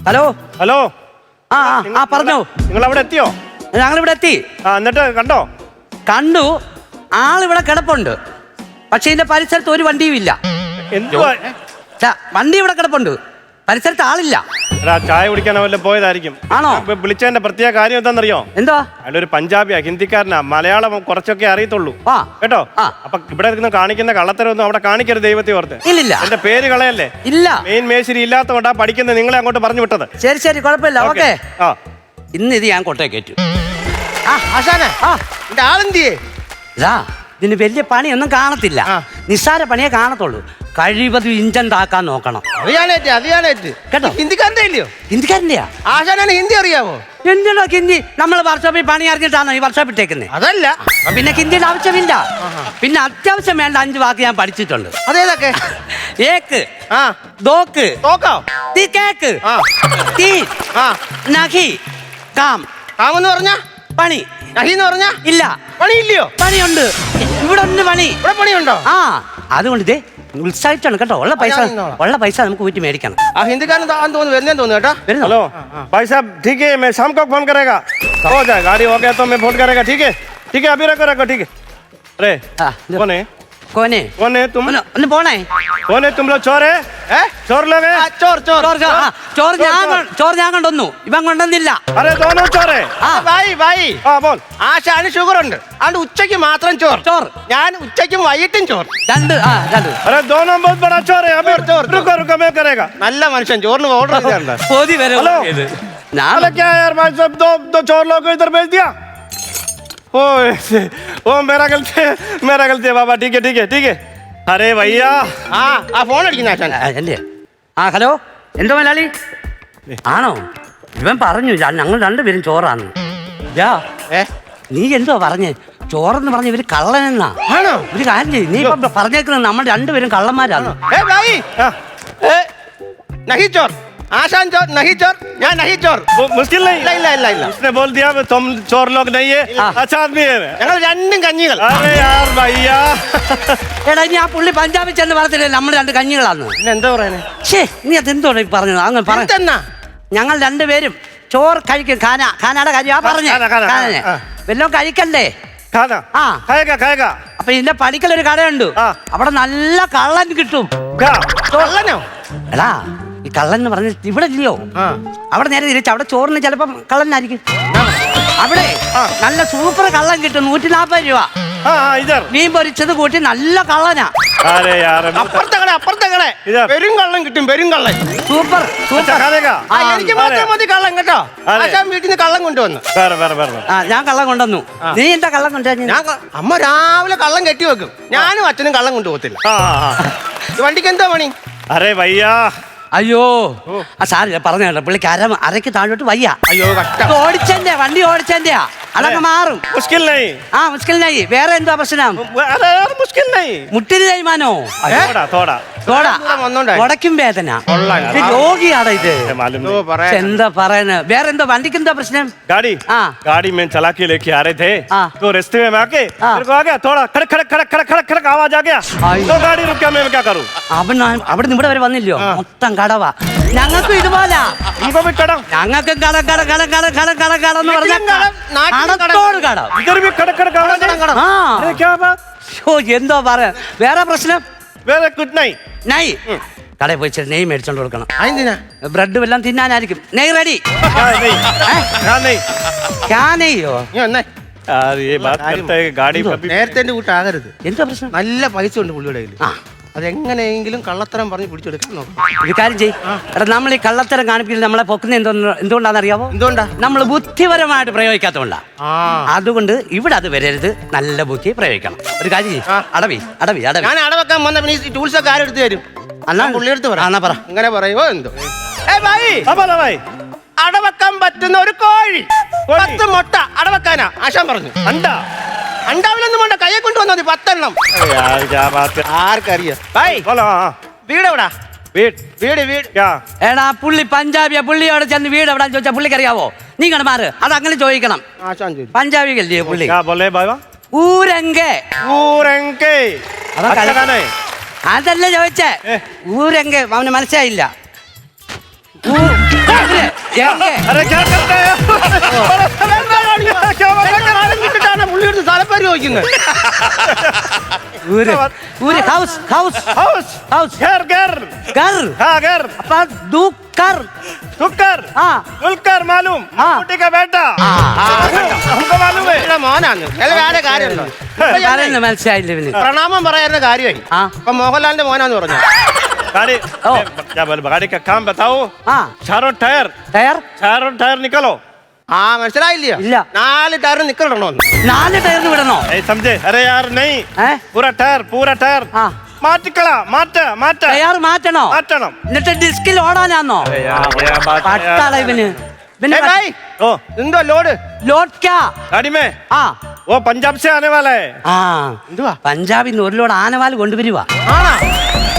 Hello hello. പറഞ്ഞോ. നിങ്ങൾ അവിടെ എത്തിയോ? ഞങ്ങളിവിടെ എത്തി. എന്നിട്ട് കണ്ടോ? കണ്ടു. ആളിവിടെ കിടപ്പുണ്ട്. പക്ഷെ ഇതിന്റെ പരിസരത്ത് ഒരു വണ്ടിയും ഇല്ല. എന്തുവാ? വണ്ടി ഇവിടെ കിടപ്പുണ്ട്, പരിസരത്ത് ആളില്ല. ചായ കുടിക്കാൻ വല്ല പോയതായിരിക്കും. ആണോ? വിളിച്ചതിന്റെ പ്രത്യേക കാര്യം എന്താണെന്നറിയോ? എന്താ? അയാളൊരു പഞ്ചാബിയാ, ഹിന്ദിക്കാരനാ. മലയാളം കുറച്ചൊക്കെ അറിയത്തുള്ളൂ കേട്ടോ. അപ്പൊ ഇവിടെ കാണിക്കുന്ന കള്ളത്തരൊന്നും അവിടെ കാണിക്കരുത്, ദൈവത്തെ ഓർത്ത്. ഇല്ല, എന്റെ പേര് കളയല്ലേ. ഇല്ല, മെയിൻ മേശിരി ഇല്ലാത്തതുകൊണ്ടാ പഠിക്കുന്നത് നിങ്ങളെ അങ്ങോട്ട് പറഞ്ഞു വിട്ടത്. ശരി ശരി, കുഴപ്പമില്ല. ഓക്കെ, ഇന്ന് ഇത് ഞാൻ കൊട്ടേ കയറ്റു. ഇതിന് വലിയ പണിയൊന്നും കാണത്തില്ല, നിസ്സാര പണിയെ കാണത്തുള്ളൂ. കഴിവതും ഇഞ്ചൻ താക്കാൻ നോക്കണം. കേട്ടോ, ഹിന്ദിക്കാരൻ്റെയാ. ആശാനാണ് ഹിന്ദി അറിയാമോ? എന്തിനോ ഹിന്ദി? നമ്മൾ വർക്ക്ഷോപ്പിൽ പണി അറിഞ്ഞിട്ടാണോ ഈ വർക്ക്ഷോപ്പ് ഇട്ടേക്കുന്നത്? അതല്ല, പിന്നെ ഹിന്ദിയുടെ ആവശ്യമില്ല. പിന്നെ അത്യാവശ്യം വേണ്ട 5 വാക്ക് ഞാൻ പഠിച്ചിട്ടുണ്ട്. അതേതൊക്കെ? ഏക്ക്, ദോക്ക്, തീ, കേക്ക്, തീ, നഹി, കാം. കാമെന്ന് പറഞ്ഞാ പണി, നഹിന്ന് പറഞ്ഞാ ഇല്ല. പണിയില്ലയോ? പണിയുണ്ട്, ഇവിടെ ഉണ്ട് പണി. ഇവിടെ പണിയുണ്ടോ? അതുകൊണ്ട് ഇതേ ഉത്സാഹിച്ചാണ് കേട്ടോ. ഉള്ള പൈസ നമുക്ക് വീട്ടിൽ മേടിക്കണം. ആ ഹിന്ദിക്കാരൻ തോന്നുന്നു, വരുന്നേന്ന് തോന്നുന്നു കേട്ടോ. हेलो भाई साहब, ठीक है, मैं शाम को फोन करेगा. हो जाए, गाड़ी हो गया तो मैं फोन करेगा. ठीक है, अभी रखो. ठीक है. अरे कौन है? कौन है तुम? ഒന്ന് പോണേ. कौन है तुम लोग? चोर है? चोर लोग है? ചോർ ഞാൻ കൊണ്ടുവന്നു, ഇവൻ കൊണ്ടുവന്നില്ല. अरे दोनों चोर है. ഭായി बोल. ആശാന് ഷുഗർ ഉണ്ട്, അതുകൊണ്ട് ഉച്ചയ്ക്ക് മാത്രം ചോർ. ഞാൻ ഉച്ചയ്ക്കും വൈകിട്ടും ചോർ. രണ്ട്. अरे दोनों बहुत बड़ा चोर है. अभी रुको मैं करेगा. നല്ല മനുഷ്യൻ, ചോറിന് ഓർഡർ ചെയ്തിട്ടുണ്ട്. हेलो क्या यार भाई साहब, दो चोर लोग को इधर भेज दिया. ओ मेरा गलती है बाबा. ठीक है. अरे भैया ആ ഫോൺ അടിക്കുന്ന ആശാൻ. ഹലോ, എന്തോ മലയാളി ആണോ? ഇവൻ പറഞ്ഞു ഞങ്ങൾ രണ്ടുപേരും ചോറാന്ന്. നീ എന്തോ പറഞ്ഞേ? ചോറെന്ന് പറഞ്ഞ ഇവര് കള്ളനെന്നാ. ആണോ? ഒരു കാര്യം ചെയ്യും, നീ ഇപ്പൊ പറഞ്ഞേക്കുന്നത് നമ്മൾ രണ്ടുപേരും കള്ളന്മാരാണ്. നഹി ചോർ, ആശാൻ ചോർ, നഹി ചോർ, ഞാൻ നഹി ചോർ. मुश्किल नहीं. ഇല്ല. उसने बोल दिया तुम चोर लोग नहीं है, अच्छा आदमी है. ഞങ്ങൾ രണ്ടും കഞ്ഞികൾ. अरे यार भैया, എടാ, ഇനി ആ പുള്ളി പഞ്ചാബിൽ ചെന്ന് പറഞ്ഞില്ലേ നമ്മൾ 2 കഞ്ഞികളാന്ന്? പിന്നെ എന്താ പറയുന്നത്? നീ അതെന്തോ പറഞ്ഞത്? അങ്ങനെ പറഞ്ഞ ഞങ്ങൾ രണ്ടുപേരും ചോറ് കഴിക്കും. ഖാനയുടെ കാര്യമാ പറഞ്ഞേ. വല്ലതും കഴിക്കണ്ടേ? खाएगा. അപ്പൊ ഇതിന്റെ പടിക്കലൊരു കടയുണ്ട്, അവിടെ നല്ല കള്ളൻ കിട്ടും. കള്ളനോ? എടാ, ഈ കള്ളൻ എന്ന് പറഞ്ഞ ഇവിടെ ഇല്ലയോ? അവിടെ നേരെ തിരിച്ച് അവിടെ ചോറിന് ചിലപ്പം കള്ളനായിരിക്കും. അവിടെ നല്ല സൂപ്പർ കള്ളൻ കിട്ടും, 140 രൂപ. മീൻ പൊരിച്ചത് കൂട്ടി നല്ല കള്ളനാ. അപ്പുറത്തെ കട പെരും കള്ളൻ കിട്ടും, പെരും കള്ളൻ. സൂപ്പർ. എനിക്ക് മാത്രം മതി കള്ളൻ കേട്ടോ. ആശാൻ വീട്ടിൽ നിന്ന് കള്ളം കൊണ്ടുവന്നു. ഞാൻ കള്ളം കൊണ്ടുവന്നു. നീ എന്താ കള്ളം കൊണ്ടുവന്നു? അമ്മ രാവിലെ കള്ളം കെട്ടി വെക്കും, ഞാനും അച്ഛനും കള്ളം കൊണ്ടുപോകത്തില്ല. വണ്ടിക്ക് എന്താ പണി? അരെ വയ്യ. അയ്യോ, സാറില്ല പറഞ്ഞു കേട്ടോ, പുള്ളിക്ക് അരക്ക് താഴോട്ട് വയ്യ. അയ്യോ, വണ്ടി ഓടിച്ചെന്റെയാ, അതൊക്കെ മാറും. മുസ്കിലിനായി. വേറെ എന്താ പ്രശ്നം? മുട്ടിന് തേയ്മാനോ? ഉടക്കും വേദന. രോഗിയാണ് ഇത്. എന്താ പറയുന്നത്? വേറെ എന്തോ വണ്ടിക്ക് എന്താ പ്രശ്നം? गाड़ी में चला के लेके आ रहे थे, तो रास्ते में आके मेरे को आ गया थोड़ा खड़क आवाज आ गया, तो गाड़ी रुक गया. मैं क्या करूं? അവിടെ ഇവിടെ വരെ വന്നില്ലോ, മൊത്തം കടവാ. ഞങ്ങൾക്കും ഇതുപോലെ ഞങ്ങൾക്കും കടന്ന് പറഞ്ഞ എന്തോ പറയാ. വേറെ പ്രശ്നം? നൈ കടയിൽ പോയി നെയ് മേടിച്ചോണ്ട് കൊടുക്കണം. ബ്രെഡ് എല്ലാം തിന്നാനായിരിക്കും. നെയ് റെഡി. നേരത്തെ കൂട്ടാകരുത്. എന്താ പ്രശ്നം? നല്ല പൈസ ഉണ്ട് പുള്ളിയുടെ കയ്യിൽ. അതെങ്ങനെയെങ്കിലും കള്ളത്തരം പറഞ്ഞ് പിടിച്ചെടുക്കാൻ നോക്കും. ഒരു കാര്യം ചെയ്യ്, എടാ, നമ്മൾ ഈ കള്ളത്തരം കാണിപ്പിക്കുന്നത് നമ്മളെ പൊക്കുന്ന എന്തുകൊണ്ടാണെന്ന് അറിയാമോ? എന്തുകൊണ്ടാ? നമ്മൾ ബുദ്ധിപരമായിട്ട് പ്രയോഗിക്കാത്തതുകൊണ്ടാ. അതുകൊണ്ട് ഇവിടെ അത് വരരുത്, നല്ല ബുദ്ധി പ്രയോഗിക്കണം. ഒരു കാര്യം ചെയ്യ്, അടവി. ഞാൻ അടവെക്കാൻ വന്ന പിന്നെ ഈ ടൂൾസ് ഒക്കെ ആരെടുത്ത് തരും? എന്നാ പുള്ളിയെടുത്ത് പറ. അങ്ങനെ പറയുമോ എന്തോ? അടവെക്കാൻ പറ്റുന്ന ഒരു കോഴി 10 മുട്ട അടവെക്കാനാ ആശാൻ പറഞ്ഞു. അണ്ടാവിലൊന്നും വേണ്ട, കയ്യെ കൊണ്ടുവന്നാൽ 10 എണ്ണം. ആർക്കറിയാം? വീട് എവിടാ? വീട് എടാ, പുള്ളി പഞ്ചാബിയാ. പുള്ളിയോട് ചെന്ന് വീട് എവിടാ ചോദിച്ചാ പുള്ളിക്ക് അറിയാവോ? നീ കണ്ട് മാറ്, അത് അങ്ങനെ ചോദിക്കണം. പഞ്ചാബികല്ലേ പുള്ളി? അതല്ല ചോദിച്ചേ, ഊരങ്കെ. അവന് മനസ്സിലായില്ല. अरे क्या करते हैं പുള്ളിയെടുത്ത് സ്ഥലപ്പേര് ചോദിക്കുന്നത്. ഹൗസ് ഹൗസ് हाउस ഹൗസ് घर घर घर हाँ घर അപ്പൊ ദുഃഖർ सुकर ആ मुलकर मालूम हाँ। कुटी का बेटा हमको मालूम है ഇവിടെ മോനാണ് ചില വേറെ കാര്യമുണ്ടോ? പറയുന്നത് മനസ്സിലായില്ല ഇവന് പ്രണാമം പറയാറുന്ന കാര്യമായി. ആ. അപ്പൊ മോഹൻലാലിന്റെ മോനാന്ന് പറഞ്ഞു. गाड़ी ओ। क्या बोल गाड़ी का काम बताओ ആ चारों ടയർ टायर निकालो ആ മനസ്സിലായില്ലയോ? ഇല്ല. 4 ടയർ നിക്കണോ? 4 ടയറിന് വിടണോ? नहीं समझे अरे यार नहीं ഏ पूरा टायर ആ മാറ്റിക്കളാ മാറ്റ ടയർ മാറ്റണോ? മാറ്റണം എന്നിട്ട് ഡിസ്കിൽ ഓടാനാന്നോ? अरे यार क्या बात है പട്ടാള यार। ഇവന് ഇവന് ഏയ് ഭായ്, ओ എന്തോ ലോഡ്? ലോഡ് ക്യാ? गाड़ी में ആ वो पंजाब से आने वाला है ആ എന്തുവാ? പഞ്ചാബിൽ നിന്ന് ഒരു ലോഡ് ആനവാൽ കൊണ്ടുവരുവാ. ആണോ?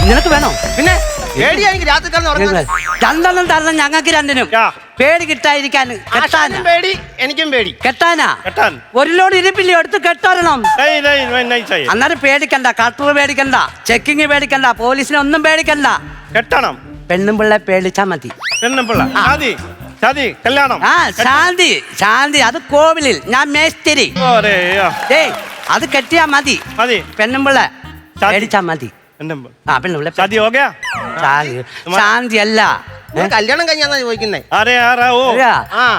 നിനക്ക് വേണോ? പിന്നെ പേടിയാ എനിക്ക് രാത്രി കിടന്ന് ഉറങ്ങാൻ. രണ്ടെണ്ണം തരണം ഞങ്ങൾക്ക് രണ്ടിനും. क्या പേടി കിട്ടാതിരിക്കാൻ കെട്ടാനാ ആശാനും പേടി എനിക്കും പേടി. കെട്ടാനാ कटन ഒരു ലോഡ് ഇരിപ്പില്ലേ എടുത്ത് കെട്ടരണം. नहीं चाहिए അന്നേരം പേടിക്കണ്ട, കട്ടർ പേടിക്കണ്ട, ചെക്കിങ് പേടിക്കണ്ട, പോലീസിനെ ഒന്നും പേടിക്കണ്ട. കെട്ടണം പെണ്ണും പിള്ളെ പേടിച്ചാ മതി. പെണ്ണുപിള്ള ഷാദി കല്യാണം ആ ശാന്തി ശാന്തി അത് കോവിലിൽ, ഞാൻ മേസ്തിരി. ഓരേ ഏയ് അത് കെട്ടിയാ മതി. മതി പെണ്ണും പിള്ളെ ശാന്തി. പേടിച്ചാ മതി. ആ പെണ്ണും പിള്ളെ ഷാദി ഹോ ഗയാ ശാന്തി അല്ല നിങ്ങൾ കല്യാണം കഴിഞ്ഞാന്നാ ചോദിക്കുന്നേ. അരേ ആരാ ഓ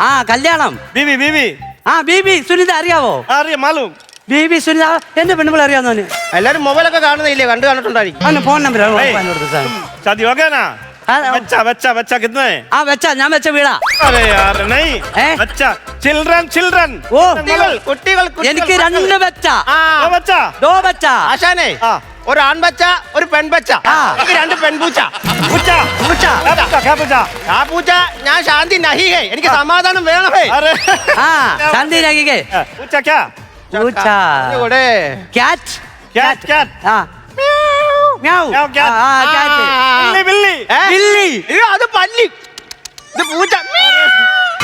ആ കല്യാണം. ബീബി ആ ബീബി സുനിത അറിയാവോ? അറിയാം മാലൂം ബീബി സുനിത എന്റെ പെണ്ണുപിള്ള അറിയാവുന്നവന്. എല്ലാരും മൊബൈലൊക്കെ കാണുന്നില്ലേ? കണ്ടിട്ടുണ്ടായിരിക്കും. അവന് ഫോൺ നമ്പർ ഷാദി ഹോ ഗയാ നാ बच्चा कितना है ആ വെച്ചാ ഞാൻ വെച്ച വീടാ. अरे यार नहीं ഏ? बच्चा चिल्ड्रन ഓ കുട്ടികൾ എനിക്ക് 2 വെച്ച ആ बच्चा ദോ വെച്ച. ആശാനെ ആ. ഒരു ആൺപച്ച ഒരു പെൺപച്ച. ആ. എനിക്ക് 2 പെൺപൂച്ച. पूछा പൂച്ച. क्या पूछा ആ പൂച്ച ഞാൻ ശാന്തി നഹി ഹേ, എനിക്ക് സമാധാനം വേണം ഹേ. अरे ആ ശാന്തി രാഗികേ पूछा क्या പൂച്ച. ഇവിടെ ക്യാറ്റ് कैट ആ മ്യാവ്. മ്യാവ്, cat. ആ ക്യാറ്റ്. बिल्ली ഏ? ബില്ലി. അയ്യോ, അത് പല്ലി. ഇത് പൂച്ച.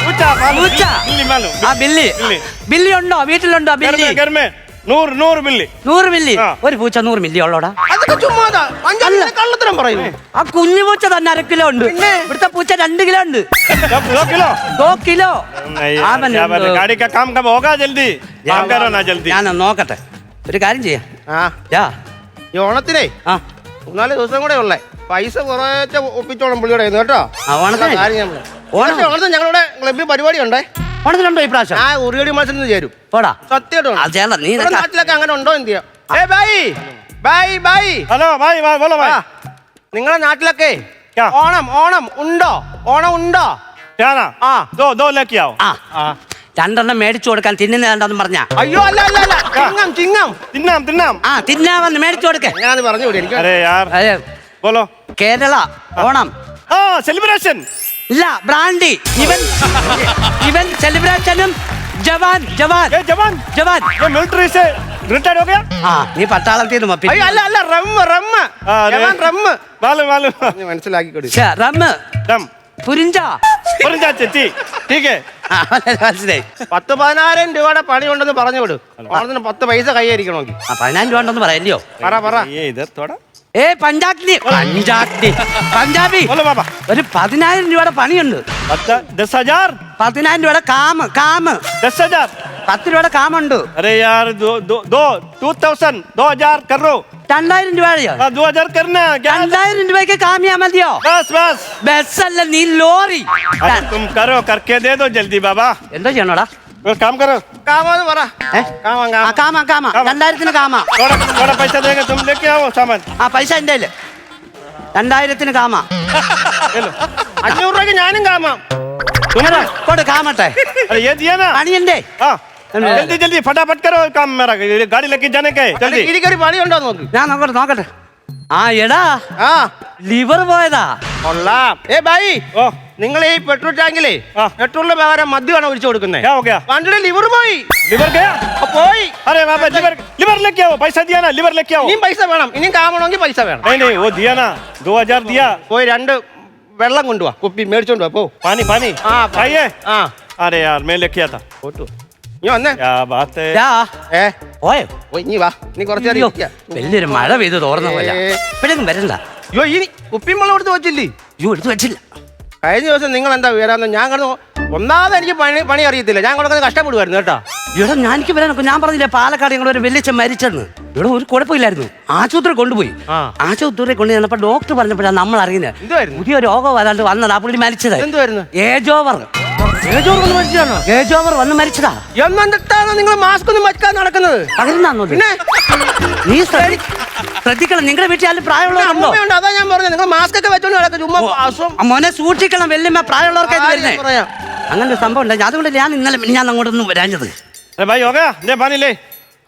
पूछा पूछा। बिल्ली मालूम ആ ബില്ലി. ബില്ലി. ബില്ലി ഉണ്ടോ? വീട്ടിലുണ്ടോ ബില്ലി? घर में नूर बिल्ली 100 മില്ലി. ആ. ഒരു പൂച്ച 100 മില്ലി ഉള്ളോടാ? അതൊക്കെ ചുമ്മാതാ. പഞ്ചാബിലെ കള്ളത്തരം പറയുന്നു. ആ കുഞ്ഞു പൂച്ച തന്നെ 1/2 കിലോ ഉണ്ട്. പിന്നെ? ഇവിടുത്തെ പൂച്ച 2 കിലോ ഉണ്ട്. 2 किलो 2 കിലോ. नहीं അവൻ क्या बात है गाड़ी का काम कब होगा जल्दी काम करो ना जल्दी ഞാൻ നോക്കട്ടെ. ഒരു കാര്യം ചെയ്യാം. ആ യാ ഈ ഓണത്തിനേ ആ 4 ദിവസം കൂടെ ഉള്ളേ. പൈസ കുറേശ്ശെ ഒപ്പിച്ചോണം പുള്ളിയുടെ കയ്യിന്ന് കേട്ടോ. ആ, ഓണത്തിന്? കാര്യം ഞാൻ പറയാം. ഓണം? ഓണത്തിന് ഞങ്ങളുടെ ക്ലബ്ബിൽ പരിപാടി ഉണ്ടേ. ഓണത്തിനുണ്ടോ ഈ പ്രാവശ്യം? ആ ഉറിയടി മത്സരത്തിന് ചേരും. പോടാ. സത്യമായിട്ടും അത് ചെയ്യണ്ട, നീ ഇവിടെ നാട്ടിലൊക്കെ അങ്ങനെ ഉണ്ടോ എന്ത് ചെയ്യാം? ഏ ബൈ हेलो भाई बोलो भाई നിങ്ങളുടെ നാട്ടിലൊക്കെ क्या? ഓണം ഉണ്ടോ? ഓണം ഉണ്ടോ? क्या ना ആ. दो लेके आओ ആ 2 മേടിച്ചു കൊടുക്കാൻ തിന്നുന്ന വേണ്ടെന്ന് പറഞ്ഞ. അയ്യോ അല്ല ചിങ്ങം തിന്നാം ആ തിന്നാവന്ന് മേടിച്ചു കൊടുക്കേ. ഞാനത് പറഞ്ഞു വിടും എനിക്ക്. अरे यार बोलो കേരള ഓണം हाँ सेलिब्रेशन ഇല്ല ബ്രാൻഡി. ഇവൻ സെലിബ്രേഷനും ജവാൻ ये जवान ये मिलिट्री से रिटायर्ड हो गया ആ നീ പട്ടാളത്തിൽ നിന്ന് മപ്പി. അയ്യോ അല്ല റമ്മ് अरे റമ്മ് मालूम നീ മനസ്സിലാക്കിക്കൊടു. റമ്മ് दम പുരിഞ്ച. और चाची ठीक है ആ, മനസ്സിലായി. 10,000 രൂപയുടെ പണി ഉണ്ടെന്ന് പറഞ്ഞു വിടും. ഓണത്തിന് 10 പൈസ കൈയായിരിക്കണമെങ്കിൽ. ആ 15 രൂപ ഉണ്ടെന്ന് പറയല്ലോ. പറ ये इधर थोड़ा ഏ പഞ്ചാബി बोलो बाबा ഒരു 10,000 രൂപയുടെ പണിയുണ്ട്. 10,000 10,000 രൂപയുടെ കാമ് 10,000 10 രൂപയുടെ കാമുണ്ട്. अरे यार 2,000 कर रो 2,000 രൂപയോ? 2,000 करना क्या 2,000 രൂപയ്ക്ക് കാമിയാ മതിയോ? बस ബസ്സല്ല നീ ലോറി. अरे तुम करो करके दे दो जल्दी बाबा എന്തോ ചെയ്യണോടാ? वो काम करो കാമാന്ന് പറ. ഏ? കാമം ആ കാമ 2000 കാമ. थोड़ा पैसा देंगे तुम लेके आओ सामान ആ പൈസ എന്റെ 2000 കാമ. 500 രൂപയ്ക്ക് ഞാനും കാമാം. കൊടു കാമട്ടെ. अरे ये दिया ना പണി എന്റെ. हाँ जल्दी फटाफट करो काम मेरा गाड़ी लेके जाने का है जल्दी ഇടിക്കൊരു പണി ഉണ്ടോ നോക്ക്. ഞാൻ നോക്കട്ടെ. ആ എടാ ആ ലിവർ പോയതാ. കൊള്ളാം. ബൈ ओ നിങ്ങൾ ഈ പെട്രോൾ ടാങ്കിലേ ആ. പെട്രോളിന് പകരം മദ്യമാണ് ഒഴിച്ചു കൊടുക്കുന്നത്. क्या हो गया വണ്ടിയുടെ ലിവർ പോയി. लिवर गया പോയി. अरे बाबा लिवर लेके आओ पैसा दिया ना लिवर लेके आओ ഇനിയും പൈസ വേണം. ഇനിയും കാമണമെങ്കിൽ പൈസ വേണം. नहीं वो दिया ना 2,000 दिया പോയി 2 വെള്ളം കൊണ്ടുപോവാ. കുപ്പി മേടിച്ചോണ്ട് പോ. पानी ആ चाहिए ആ अरे यार मैं लेके आता പോട്ടു. നീ വന്നേ. क्या बात है യാ ഏ പോയോ? പോയി നീ വാ. നീ കുറച്ച് നേരം അയ്യോ, ഇരിക്ക. വലിയൊരു മഴ പെയ്ത് തോർന്ന പോലെ. ഏ. ഇപ്പോഴൊന്നും വരണ്ട. അയ്യോ ഇനി കുപ്പിയും വെള്ളം എടുത്ത് വെച്ചില്ലേ? അയ്യോ എടുത്ത് വെച്ചില്ല. കഴിഞ്ഞ ദിവസം നിങ്ങൾ എന്താ വരാന്ന് ഞാൻ കിടന്നു. ഒന്നാമത് എനിക്ക് പണി അറിയത്തില്ല. ഞാൻ കൊടുക്കുന്നത് കഷ്ടപ്പെടുമായിരുന്നു കേട്ടോ. ഇവിടെ എനിക്ക് വരാനൊക്കെ ഞാൻ പറഞ്ഞില്ലേ പാലക്കാട് ഞങ്ങൾ ഒരു വലിയച്ഛൻ മരിച്ചെന്ന്. ഇവിടെ ഒരു കുഴപ്പമില്ലായിരുന്നു. ആശുപത്രി കൊണ്ടുപോയി. ആശുപത്രി കൊണ്ടു ചെന്നപ്പോ ഡോക്ടർ പറഞ്ഞപ്പോഴാണ് നമ്മൾ അറിയുന്നത് പുതിയ രോഗം വരാണ്ട് വന്നതാ പുള്ളി മരിച്ചത്. എന്തുവായിരുന്നു? ഏജ് ഓവർ വന്ന് മരിച്ചതാ. എന്നിട്ടാണ് നിങ്ങൾ മാസ്ക് ഒന്നും വയ്ക്കാൻ നടക്കുന്നത്? പകരുന്നാന്നോ? നീ ശ്രദ്ധിക്കണം. നിങ്ങളുടെ വീട്ടിൽ ആരും പ്രായമുള്ളവരുണ്ടോ? അതാ ഞാൻ പറഞ്ഞത് നിങ്ങൾ മാസ്ക് ഒക്കെ വെച്ചോണ്ട് നടക്കും. ചുമ്മാ മോനെ സൂക്ഷിക്കണം. വല്യമ്മ പ്രായമുള്ളവർക്ക് പറയാം. അങ്ങനെ ഒരു സംഭവം ഉണ്ട്. അതുകൊണ്ട് ഞാൻ ഇന്നലെ ഞാൻ അങ്ങോട്ടൊന്നും വരാഞ്ഞത്. भाई हो गया ले पानी ले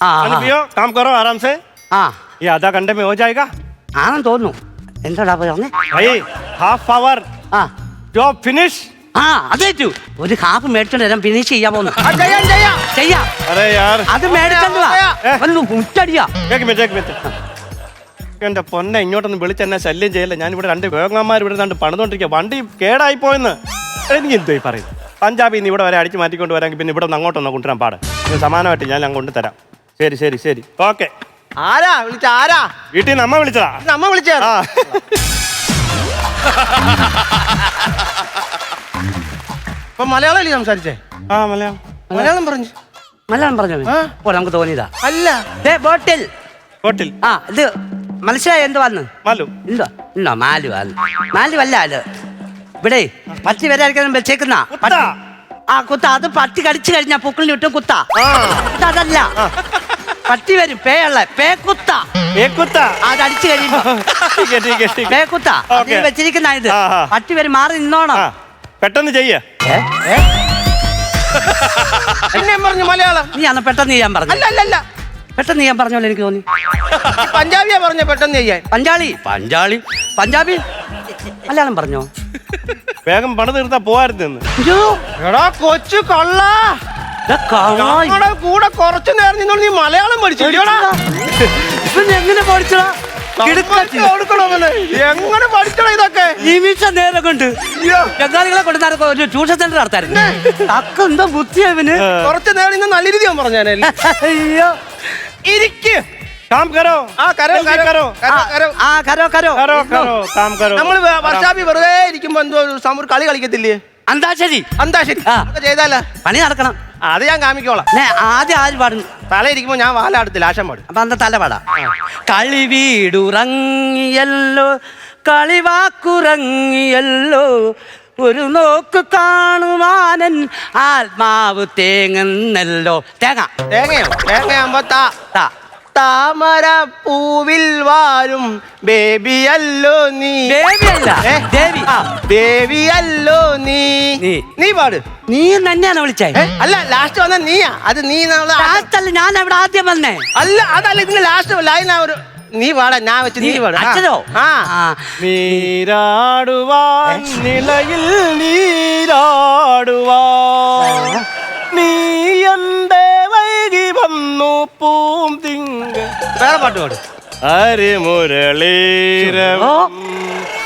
पानी पियो काम करो आराम से ये आधा घंटे में हो जाएगा ആണെന്ന് തോന്നുന്നു. എന്താടാ പറഞ്ഞേ? भाई हाफ आवर जॉब फिनिश അതേറ്റു. ഒരു ഹാഫ് മേടിച്ചോണ്ട് വരാൻ ഫിനിഷ് ചെയ്യാൻ പോകുന്നു. ചെയ്യാം. अरे यार അത് മേടിച്ചോണ്ട് മുറ്റടിയാ. എന്റെ പൊന്നെ ഇങ്ങോട്ടൊന്നും വിളിച്ചെന്നെ ശല്യം ചെയ്യല്ല. ഞാൻ ഇവിടെ രണ്ട് വേഗന്മാർ ഇവിടെ രണ്ട് പണിതോണ്ടിരിക്കുക. വണ്ടി കേടായി പോയെന്ന് എനിക്ക് എന്തോ പറയും. പഞ്ചാബിൽ നിന്ന് ഇവിടെ വരെ അടിച്ച് മാറ്റിക്കൊണ്ട് വരാമെങ്കിൽ പിന്നെ ഇവിടെ നിന്ന് അങ്ങോട്ടൊന്ന് കൊണ്ടുവരാൻ പാട്. സമാനമായിട്ട് ഞാൻ കൊണ്ടുതരാം. ശരി ശരി ശരി ഓക്കെ. ആരാ വിളിച്ച? ആരാ? വീട്ടിൽ നിന്ന് അമ്മ വിളിച്ചതാ. അമ്മ വിളിച്ചാ? ഇപ്പൊ മലയാളം അല്ലേ സംസാരിച്ചേ? മലയാളം പറഞ്ഞു. മലയാളം പറഞ്ഞു. നമുക്ക് തോന്നിയതാ. അല്ല ബോട്ടിൽ ബോട്ടിൽ ഇത് മനസ്സിലായി. എന്ത് വന്ന് മാലു ഇല്ലോ ഇല്ലോ മാലു മാലു അല്ല. അത് ഇവിടെ പട്ടി വരാതിരിക്കാൻ വെച്ചേക്കുന്ന കുത്ത. അത് പട്ടി കടിച്ചു കഴിഞ്ഞാ പൊക്കിളിന് വിട്ടും കുത്ത. അതല്ല പട്ടി വരും. പേക്കുത്ത. അത് അടിച്ചു കഴിയുമ്പോ പേക്കുത്ത വെച്ചിരിക്കുന്ന ഇത്. പട്ടി വരും. മാറി നിന്നോണം. പെട്ടെന്ന് ചെയ്യേ. എന്നെ പറഞ്ഞു മലയാളം. നീ അന്ന് പെട്ടെന്ന് ചെയ്യാൻ പറഞ്ഞു. അല്ല പെട്ടെന്ന് ചെയ്യാൻ പറഞ്ഞോളൂ. എനിക്ക് തോന്നി പഞ്ചാബിയാ പറഞ്ഞ പെട്ടെന്ന് ചെയ്യാൻ. പഞ്ചാബി മലയാളം പറഞ്ഞോ? വേഗം പണി തീർത്താ പോവായിരുന്നു. എടാ കൊച്ചു കള്ള, കൂടെ കുറച്ചു നേരം നിന്നോട് നീ മലയാളം പഠിച്ചില്ലടാ. എങ്ങനെ പഠിച്ചടാ? എങ്ങനെ പഠിച്ചടാ ഇതൊക്കെ? നിമിഷ നേരം കൊണ്ട് ബംഗാളികളെ കൊണ്ട് ഒരു ട്യൂഷൻ സെന്റർ നടത്തായിരുന്നു. അക്ക എന്താ ബുദ്ധിയാ ഇവന്. കുറച്ചു നേരം ഇന്ന് നല്ല രീതി ഞാൻ പറഞ്ഞാനല്ലേ. അയ്യോ ഇരിക്ക്. काम करो करो काम करो. നമ്മൾ വർഷാപ്പി വെറുതെ ഇരിക്കുമ്പോ എന്തോ ഒരു കളി കളിക്കത്തില്ലേ? അന്താശരി ചെയ്താലോ? പണി നടക്കണം. അത് ഞാൻ കാമിക്കോളാം. ആദ്യം ആര് പാടുന്നു? തല ഇരിക്കുമ്പോ ഞാൻ വാലാടത്തില്ല, ആശം പാടും. അപ്പൊ അന്ത തല പാടാ. കളി വീടുറങ്ങിയല്ലോ കളിവാക്കുറങ്ങിയല്ലോ ഒരു നോക്ക് കാണുവാനൻ ആത്മാവ് തേങ്ങുന്നല്ലോ. തേങ്ങയാകുമ്പോ താമര പൂവിൽ വാരും ബേബിയല്ലോ നീ. ദേവിയല്ലോ നീ. നീ പാട്. നീ തന്നെയാണ് വിളിച്ചേ? അല്ല ലാസ്റ്റ് വന്ന നീയാ. അത് നീ ഞാൻ അവിടെ ആദ്യം വന്നേ. അല്ല അതല്ല ഇതിന്റെ ലാസ്റ്റ് ലൈൻ. ഒരു നീ പാടാ. ഞാൻ വെച്ച് നീ പാട്. അച്ഛനോ? നീരാടുവാൻ നിലയിൽ നീരാടുവാൻ നീ എന്റെ വൈകി വന്നു പൂം തിങ്ക. വേറെ പാട്ട് പാട്. ഹരിമുരളീരവം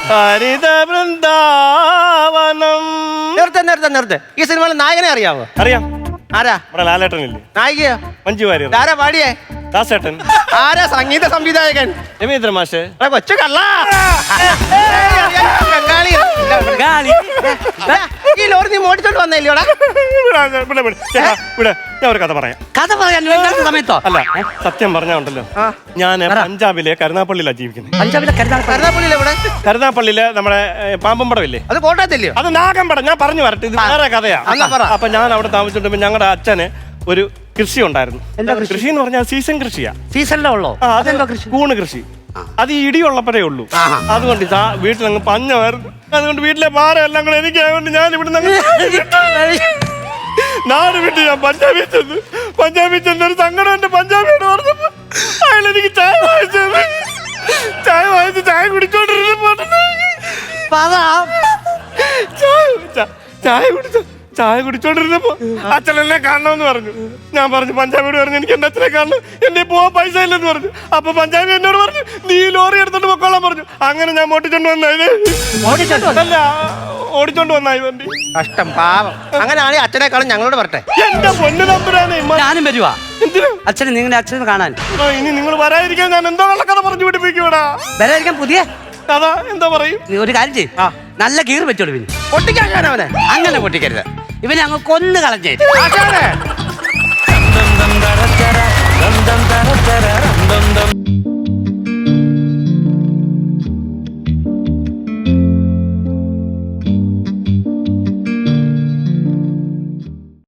ഹരിത വൃന്ദാവനം. നിർത്ത്. ഈ സിനിമയിലെ നായകനെ അറിയാവോ? അറിയാം. ആരാ? നമ്മുടെ ലാലേട്ടനില്ലേ? നായികയോ? മഞ്ജു വാര്യർ. ആരാ പാടിയേ? ദാസേട്ടൻ. ആരാ സംഗീത സംവിധായകൻ? രവീന്ദ്ര മാഷ്. കൊച്ചു കള്ള. ഈ ലോറി നീ മോടിച്ചോണ്ട് വന്നില്ലോടാ? ഞാൻ ഒരു കഥ പറയാം. കഥ പറയാൻ സമയത്തോ? അല്ല സത്യം പറഞ്ഞുണ്ടല്ലോ, ഞാൻ പഞ്ചാബിലെ കരുനാപ്പള്ളിയിലാണ് ജീവിക്കുന്നത്. പഞ്ചാബിലെ കരുനാപ്പള്ളിയിലെ നമ്മുടെ പാമ്പമ്പടമില്ലേ, അത് കോട്ടയത്തില്ലയോ? അത് നാഗമ്പടം. ഞാൻ പറഞ്ഞു വരട്ടെ, ഇത് വേറെ കഥയാ. അപ്പൊ ഞാൻ അവിടെ താമസിച്ചിട്ട് ഞങ്ങളുടെ അച്ഛന് ഒരു കൃഷി ഉണ്ടായിരുന്നു. കൃഷി എന്ന് പറഞ്ഞാൽ സീസൺ കൃഷിയാ. സീസണിലേ ഉള്ളോ? കൂണ് കൃഷി. അത് ഇടിയുള്ളപ്പോഴേ ഉള്ളൂ. അതുകൊണ്ട് വീട്ടിലങ്ങ് പഞ്ഞമായിരുന്നു. അതുകൊണ്ട് വീട്ടിലെ പാറ എല്ലാം കൂടെ എനിക്കായതുകൊണ്ട് ഞാൻ ഇവിടുന്ന് നാട് വിട്ട് ഞാൻ പഞ്ചാബിൽ ചെന്ന് ഒരു സങ്കടം എന്റെ പഞ്ചാബിയോട് പറഞ്ഞപ്പോ അയാൾ എനിക്ക് ചായ വാങ്ങിച്ച് ചായ കുടിച്ചോണ്ടിരുന്നു. ചായ കുടിച്ചോണ്ടിരുന്നപ്പോ അച്ഛൻ എന്നെ കാണണമെന്ന് പറഞ്ഞു. ഞാൻ പറഞ്ഞു പഞ്ചാബിയോട് പറഞ്ഞു എനിക്ക് എന്റെ അച്ഛനെ കാണണം, എന്റെ പോവാൻ പൈസ ഇല്ലെന്ന് പറഞ്ഞു. അപ്പൊ പഞ്ചാബി എന്നോട് പറഞ്ഞു നീ ലോറി എടുത്തോണ്ട് പൊക്കോളാൻ പറഞ്ഞു. അങ്ങനെ ഞാൻ ഓടിച്ചോണ്ട് വന്നായത്. അല്ല ഓടിച്ചോണ്ട് വന്നായി വണ്ടി. കഷ്ടം, പാവം. അങ്ങനെയാണെങ്കിൽ അച്ഛനെക്കാളും ഞങ്ങളോട് പറട്ടെ. എന്റെ പൊന്നു തമ്പുരാനെ, ഞാനും വരുവാ അച്ഛനെ, നിങ്ങളുടെ അച്ഛനെ കാണാൻ. ഇനി നിങ്ങൾ വരാതിരിക്കാൻ ഞാൻ എന്തോ കള്ളക്കഥ പറഞ്ഞു പിടിപ്പിക്കൂടാ. വരാതിരിക്കാൻ പുതിയ കഥ എന്താ പറയും? നീ ഒരു കാര്യം ചെയ്യ്, നല്ല കീറ് വെച്ചോളൂ പിന്നെ. പൊട്ടിക്കാൻ അവനെ അങ്ങനെ പൊട്ടിക്കരുത്, ഇവനെ അങ്ങ് കൊന്നു കളഞ്ഞേ. ആശാനെ